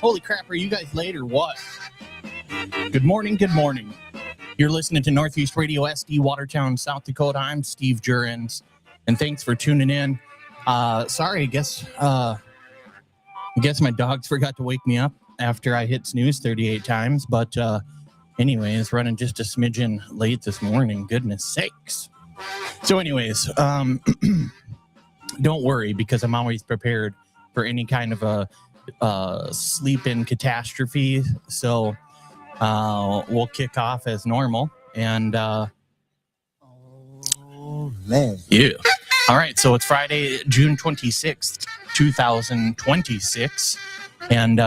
Holy crap, are you guys late or what? Good morning, good morning. You're listening to Northeast Radio SD, Watertown, South Dakota. I'm Steve Jurrens, and thanks for tuning in. Sorry, I guess my dogs forgot to wake me up after I hit snooze 38 times, but anyways, running just a smidgen late this morning, goodness sakes. So anyways, don't worry, because I'm always prepared for any kind of a sleep-in catastrophe. So we'll kick off as normal. And oh man, yeah. All right, so it's Friday, June 26th, 2026. And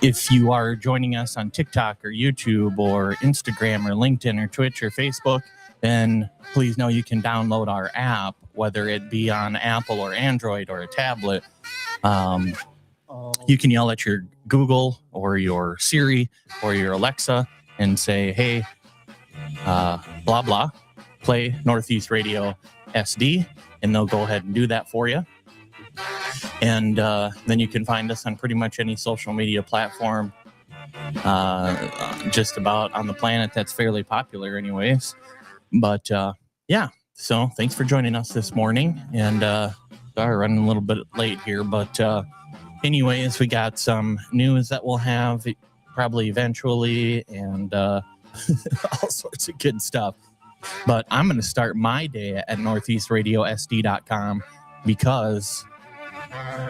if you are joining us on TikTok or YouTube or Instagram or LinkedIn or Twitch or Facebook, then please know you can download our app, whether it be on Apple or Android or a tablet. You can yell at your Google or your Siri or your Alexa and say, hey, blah, blah, play Northeast Radio SD, and they'll go ahead and do that for you. And then you can find us on pretty much any social media platform, just about on the planet that's fairly popular anyways. But yeah, so thanks for joining us this morning. And sorry, running a little bit late here, but anyways, we got some news that we'll have probably eventually, and all sorts of good stuff. But I'm going to start my day at northeastradiosd.com because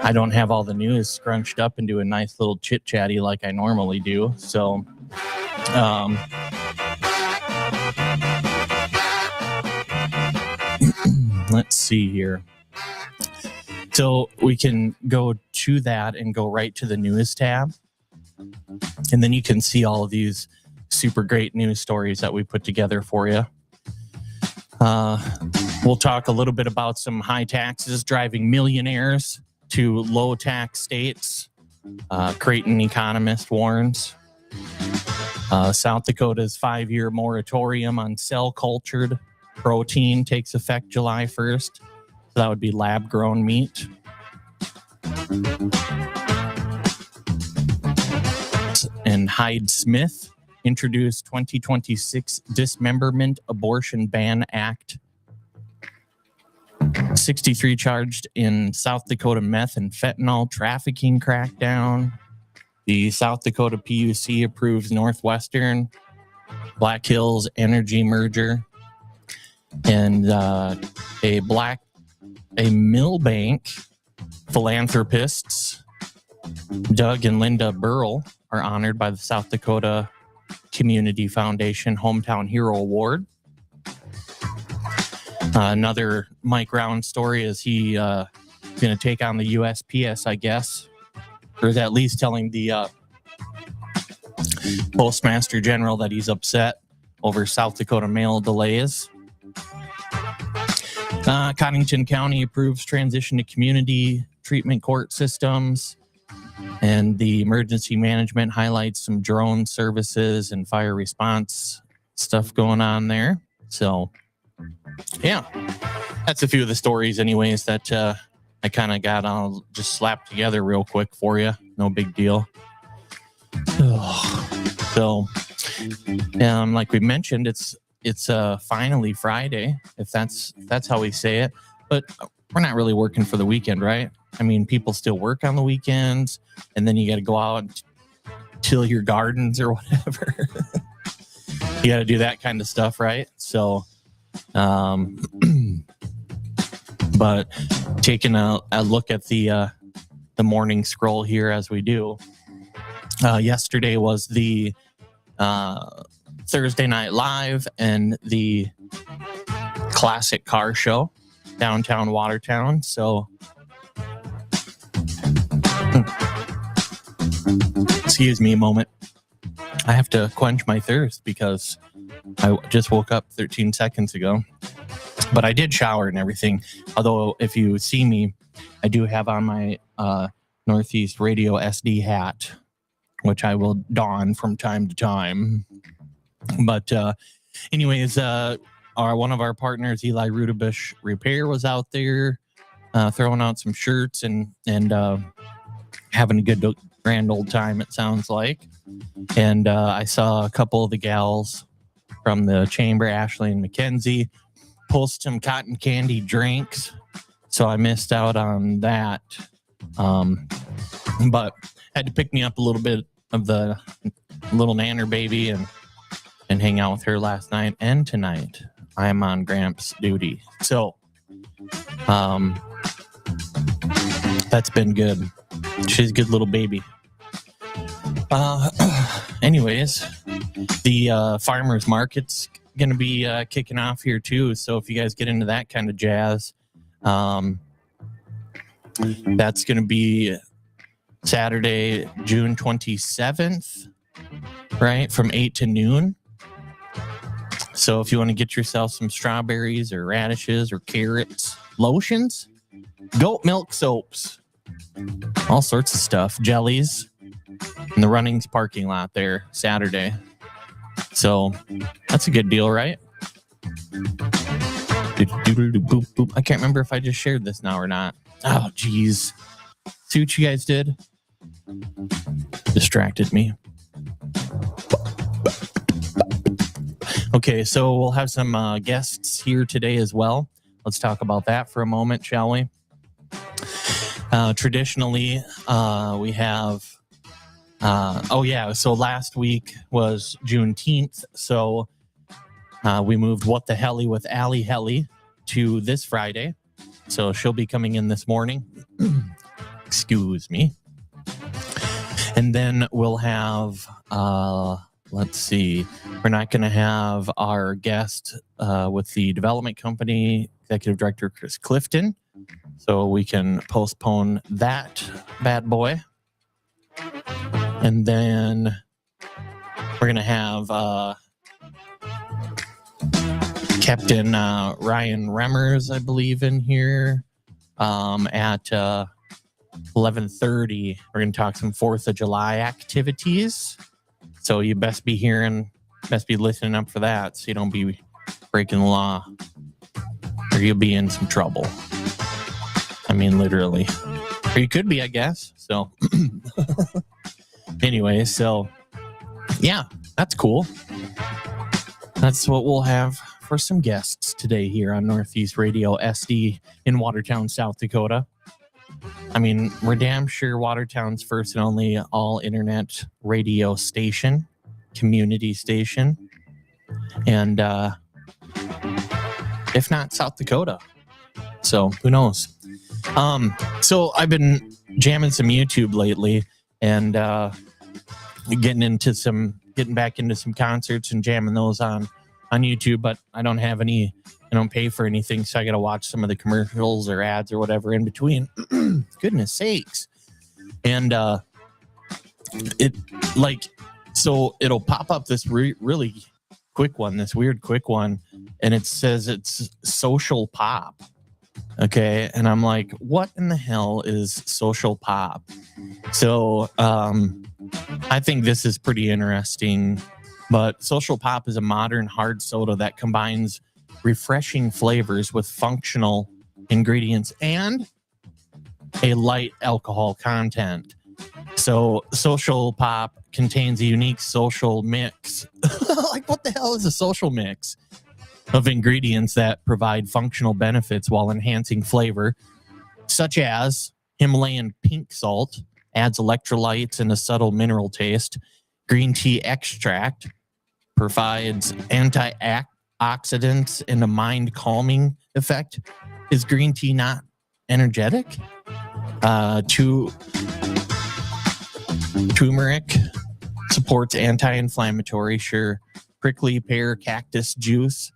I don't have all the news scrunched up into a nice little chit-chatty like I normally do. So let's see here. So we can go to that and go right to the news tab. And then you can see all of these super great news stories that we put together for you. We'll talk a little bit about some high taxes driving millionaires to low tax states. Creighton economist warns. South Dakota's 5-year moratorium on cell-cultured protein takes effect July 1st. So that would be lab-grown meat. And Hyde-Smith introduced 2026 Dismemberment Abortion Ban Act. 63 charged in South Dakota meth and fentanyl trafficking crackdown. The South Dakota PUC approves Northwestern Black Hills Energy merger. And a Millbank philanthropists, Doug and Linda Burrell, are honored by the South Dakota Community Foundation Hometown Hero Award. Another Mike Round story is he going to take on the USPS, I guess, or is at least telling the Postmaster General that he's upset over South Dakota mail delays. Cottington County approves transition to community treatment court systems, and the emergency management highlights some drone services and fire response stuff going on there. So, yeah, that's a few of the stories anyways that I kind of got all just slapped together real quick for you. No big deal. So, like we mentioned, it's finally Friday, if that's how we say it. But we're not really working for the weekend, right? I mean, people still work on the weekends, and then you got to go out and till your gardens or whatever. You got to do that kind of stuff, right? So, but taking a look at the morning scroll here as we do. Yesterday was the Thursday Night Live and the classic car show downtown Watertown. So excuse me a moment. I have to quench my thirst because I just woke up 13 seconds ago. But I did shower and everything. Although if you see me, I do have on my Northeast Radio SD hat, which I will don from time to time. But anyways, one of our partners, Eli Rudabush Repair, was out there throwing out some shirts and having a grand old time, it sounds like. And I saw a couple of the gals from the chamber, Ashley and Mackenzie, post some cotton candy drinks. So I missed out on that. But had to pick me up a little bit of the little nanner baby and hang out with her last night and tonight. I am on Gramps duty. So that's been good. She's a good little baby. Anyways, the farmers market's going to be kicking off here too. So if you guys get into that kind of jazz, that's going to be Saturday, June 27th, right? From 8 to noon. So if you want to get yourself some strawberries or radishes or carrots, lotions, goat milk soaps, all sorts of stuff, jellies, in the Runnings parking lot there Saturday. So that's a good deal, right? I can't remember if I just shared this now or not. Oh, geez. See what you guys did? Distracted me. Okay, so we'll have some guests here today as well. Let's talk about that for a moment, shall we? Traditionally, we have... so last week was Juneteenth, so we moved What the Helly with Allie Helly to this Friday. So she'll be coming in this morning. Excuse me. And then we'll have... let's see. We're not going to have our guest with the development company, Executive Director Chris Clifton. So we can postpone that bad boy. And then we're going to have Captain Ryan Remmers, I believe, in here at 11:30. We're going to talk some 4th of July activities. So you best be listening up for that so you don't be breaking the law or you'll be in some trouble. I mean, literally. Or you could be, I guess. So anyway, so yeah, that's cool. That's what we'll have for some guests today here on Northeast Radio SD in Watertown, South Dakota. I mean, we're damn sure Watertown's first and only all-internet radio station, community station, and if not, South Dakota. So who knows? So I've been jamming some YouTube lately and getting back into some concerts and jamming those on YouTube, but I don't pay for anything, so I gotta watch some of the commercials or ads or whatever in between. Goodness sakes. And it'll pop up this really quick one, this weird quick one, and it says it's social pop. Okay, and I'm like, what in the hell is social pop? So I think this is pretty interesting. But social pop is a modern hard soda that combines refreshing flavors with functional ingredients and a light alcohol content. So social pop contains a unique social mix. Like, what the hell is a social mix? Of ingredients that provide functional benefits while enhancing flavor, such as Himalayan pink salt adds electrolytes and a subtle mineral taste. Green tea extract provides antioxidants and a mind calming effect. Is green tea not energetic? Turmeric supports anti-inflammatory. Sure. Prickly pear cactus juice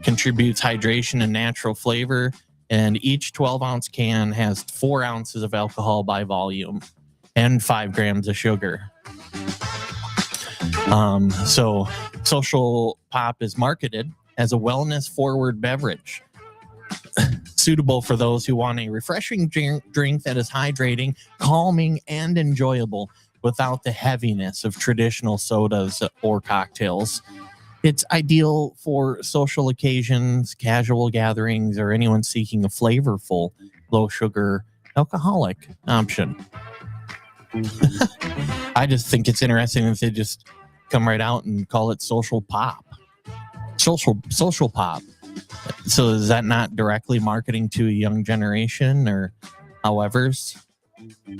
contributes hydration and natural flavor. And each 12-ounce can has 4 ounces of alcohol by volume and 5 grams of sugar. So social pop is marketed as a wellness-forward beverage suitable for those who want a refreshing drink that is hydrating, calming, and enjoyable without the heaviness of traditional sodas or cocktails. It's ideal for social occasions, casual gatherings, or anyone seeking a flavorful, low-sugar, alcoholic option. I just think it's interesting if they just come right out and call it social pop. Social pop. So is that not directly marketing to a young generation or however's?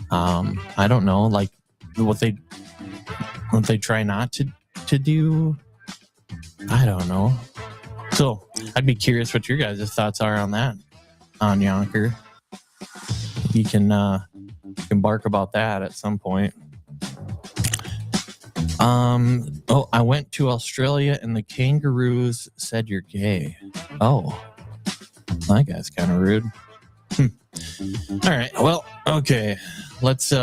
I don't know, like what they try not to do. I don't know. So I'd be curious what your guys' thoughts are on that, on Yonker. You can bark about that at some point. I went to Australia and the kangaroos said you're gay. Oh, that guy's kind of rude. All right. Well, okay. Let's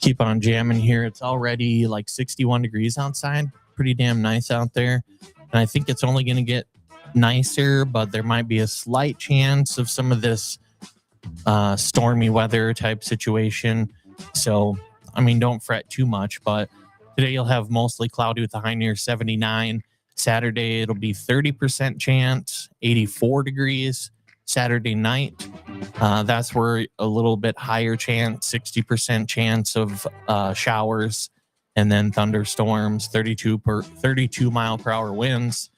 keep on jamming here. It's already like 61 degrees outside. Pretty damn nice out there. And I think it's only going to get nicer, but there might be a slight chance of some of this stormy weather type situation. So, I mean, don't fret too much, but today you'll have mostly cloudy with a high near 79. Saturday, it'll be 30% chance, 84 degrees. Saturday night, that's where a little bit higher chance, 60% chance of showers, and then thunderstorms, 32 mile per hour winds.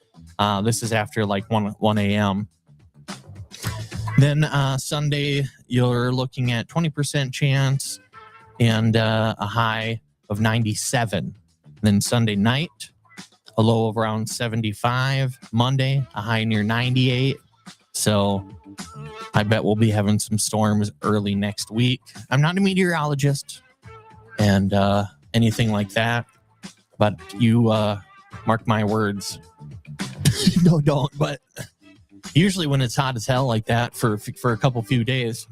This is after like 1 a.m. Then Sunday, you're looking at 20% chance and a high of 97. Then Sunday night, a low of around 75. Monday, a high near 98. So I bet we'll be having some storms early next week. I'm not a meteorologist and anything like that, but you mark my words. No, don't. But usually when it's hot as hell like that for a couple few days,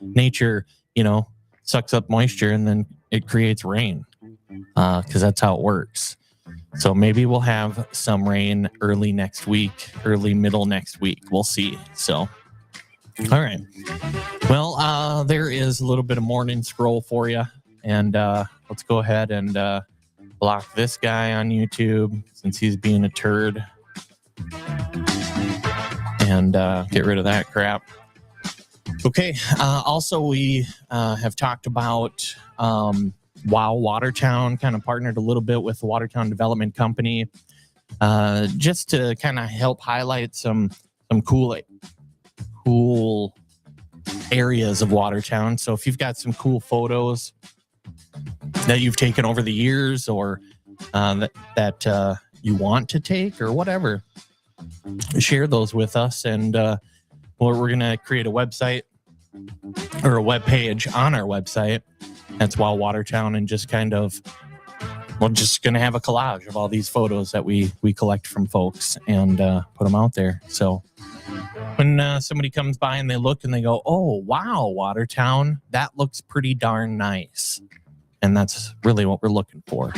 nature, sucks up moisture and then it creates rain because that's how it works. So maybe we'll have some rain early middle next week. We'll see. So, all right. Well, there is a little bit of morning scroll for you. And let's go ahead and block this guy on YouTube since he's being a turd. And get rid of that crap. Okay. Also, we have talked about Wow Watertown, kind of partnered a little bit with the Watertown Development Company just to kind of help highlight some cool areas of Watertown. So if you've got some cool photos that you've taken over the years or that you want to take or whatever, share those with us. And we're going to create a website or a web page on our website. That's Wow Watertown, and just kind of, we're just going to have a collage of all these photos that we collect from folks and put them out there. So when somebody comes by and they look and they go, oh, wow, Watertown, that looks pretty darn nice. And that's really what we're looking for.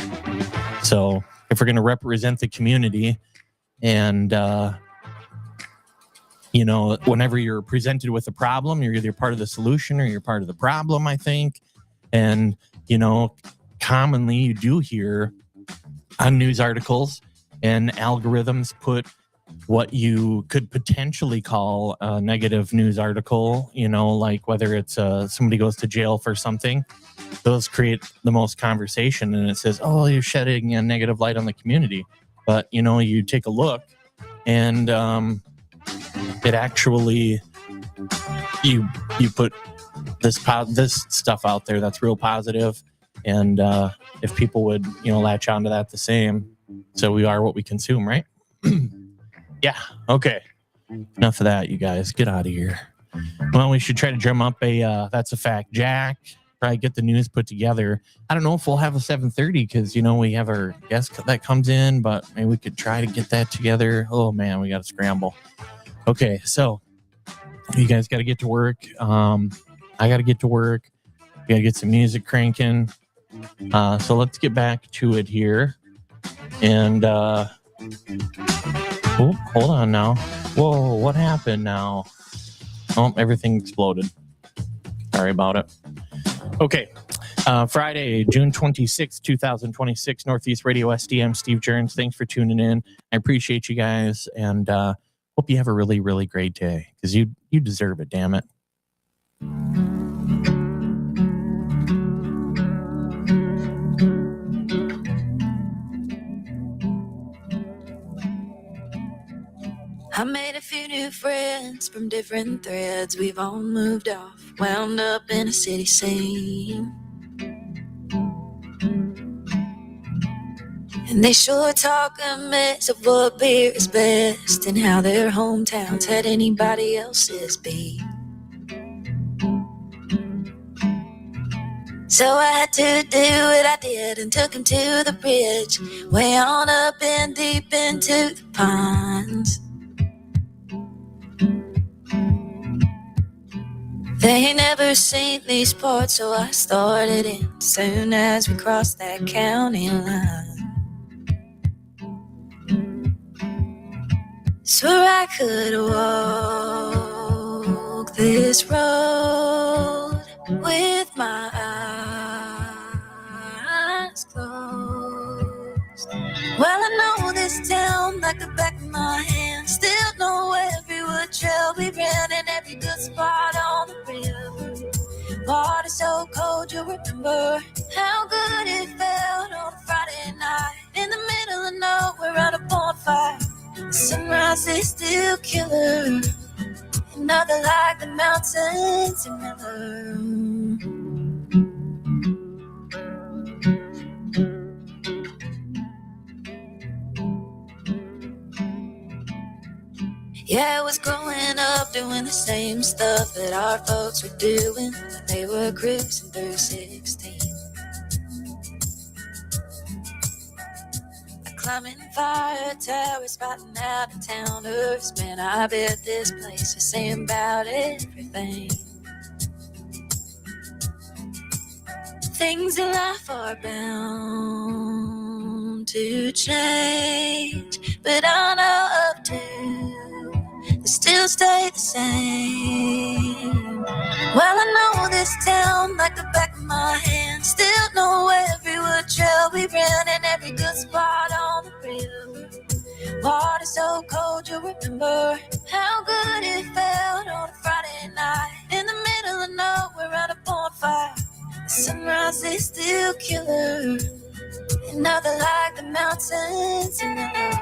So if we're going to represent the community and, whenever you're presented with a problem, you're either part of the solution or you're part of the problem, I think. And, commonly you do hear on news articles and algorithms put what you could potentially call a negative news article, like whether it's somebody goes to jail for something, those create the most conversation. And it says, oh, you're shedding a negative light on the community. But, you take a look and it actually, you put this stuff out there that's real positive, and if people would latch onto that the same, so we are what we consume, right? Yeah, okay, enough of that, you guys, get out of here. Well, we should try to drum up a that's a fact Jack, probably get the news put together. I don't know if we'll have a 7:30 because we have our guest that comes in, but maybe we could try to get that together. Oh man, we got to scramble. Okay, so you guys got to get to work. I got to get to work. We got to get some music cranking. So let's get back to it here. And, hold on now. Whoa, what happened now? Oh, everything exploded. Sorry about it. Okay. Friday, June 26th, 2026, Northeast Radio SDM, Steve Jurrens. Thanks for tuning in. I appreciate you guys, and hope you have a really, really great day, because you deserve it, damn it. I made a few new friends from different threads. We've all moved off, wound up in a city scene. And they sure talk a mess of what beer is best and how their hometowns had anybody else's beat. So I had to do what I did and took him to the bridge, way on up and deep into the pines. They ain't never seen these parts, so I started in soon as we crossed that county line. Swore I could walk this road with my eyes closed. Well, I know this town like the back of my hand. Still know every wood trail we ran and every good spot on the river. Water so cold you'll remember how good it felt on a Friday night in the middle of nowhere on a bonfire. The sunrise is still killer, another like the mountains in Miller. Yeah, I was growing up doing the same stuff that our folks were doing when they were cruising through 16. Climbing fire towers, spotting out of towners. Man, I bet this place is saying about everything. Things in life are bound to change, but I know of two that still stay the same. Well, I know this town like the back of my hand. Still know every wood trail we ran and every good spot on the river. Water so cold you'll remember how good it felt on a Friday night in the middle of nowhere at a bonfire. The sunrise is still killer, another like the mountains in the north.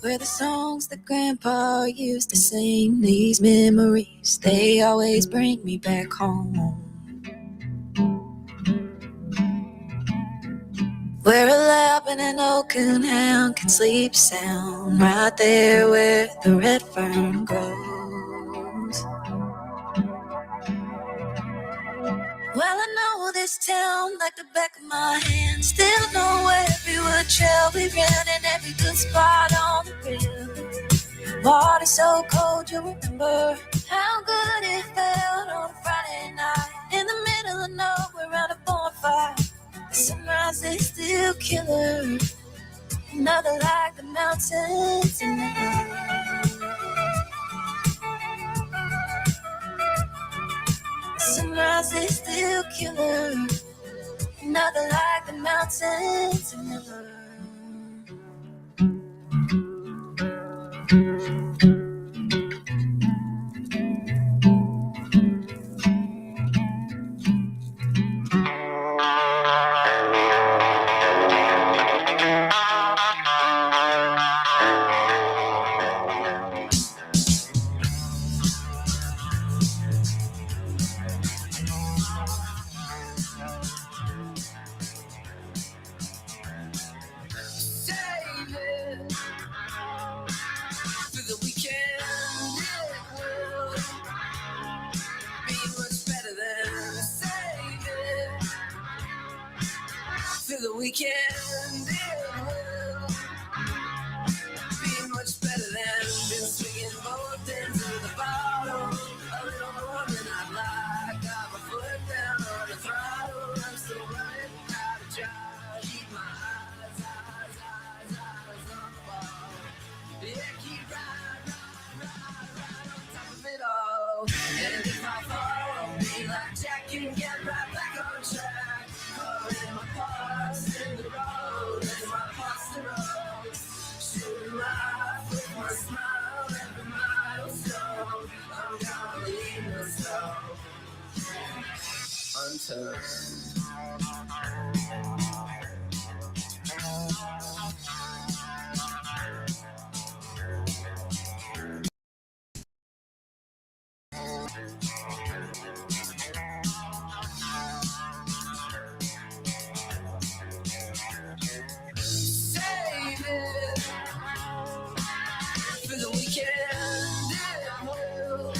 Where the songs that Grandpa used to sing, these memories, they always bring me back home. Where a lab and an old coonhound can sleep sound, right there where the red fern grows. Well, I know this town like the back of my hand. Still know every wood trail we ran and every good spot on the river. Water so cold you'll remember how good it felt on a Friday night in the middle of nowhere at a bonfire. The sunrise is still killer, another like the mountains in the north. The sunrise is still killer, another like the mountains in the north. The weekend, it will be much better than been swinging both ends of the bottle. A little more than I'd like. Got my foot down on the throttle. I'm still running out of drive. Keep my eyes on the ball. Yeah, keep right on top of it all. And if I fall, I'll be like Jack and get right back on track. In my past, in the road, in my past the road. Shooting life with my smile, every milestone. I'm gonna leave the stone. unturned. Save it for the weekend. It will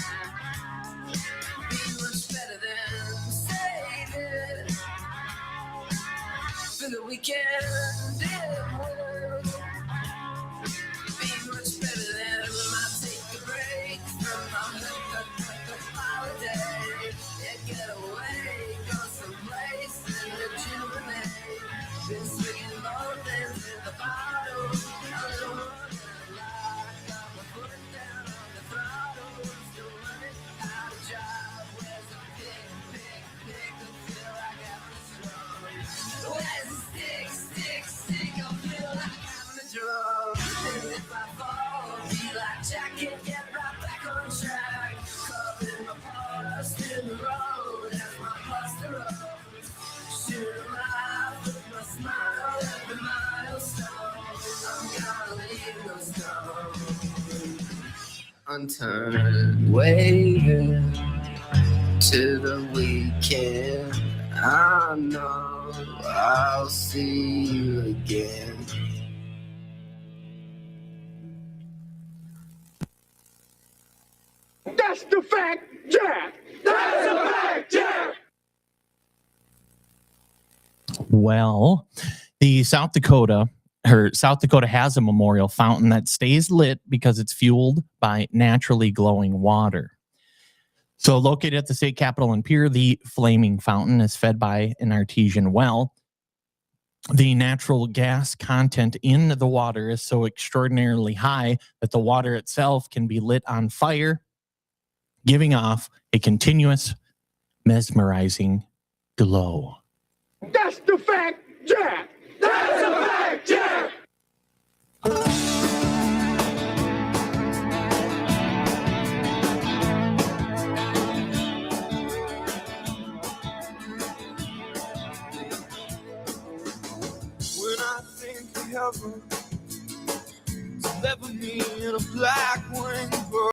be much better than save it for the weekend. It will be much better than when I take a break from my holiday. Yeah, get away, go someplace and rejuvenate. Been swinging both ends in the bottle. A little more than a lot. Got my foot down on the throttle. Still running out of job. Where's the pick until I got the strong? Where's the stick I feel like I'm the drum. And if I fall, be like jacket, get right back on track. Covered my past in the road as my poster up. Shoot my with my smile every milestone. I'm gonna leave no stone unturned. Waving to the weekend. I know I'll see you again. That's the fact, Jack! That's the fact, Jack! Well, the South Dakota has a memorial fountain that stays lit because it's fueled by naturally glowing water. So located at the state capitol in Pierre, the flaming fountain is fed by an artesian well. The natural gas content in the water is so extraordinarily high that the water itself can be lit on fire, giving off a continuous, mesmerizing glow. That's the fact, Jack! That's the fact, Jack! When I think of heaven, it's never me in a black wing bird.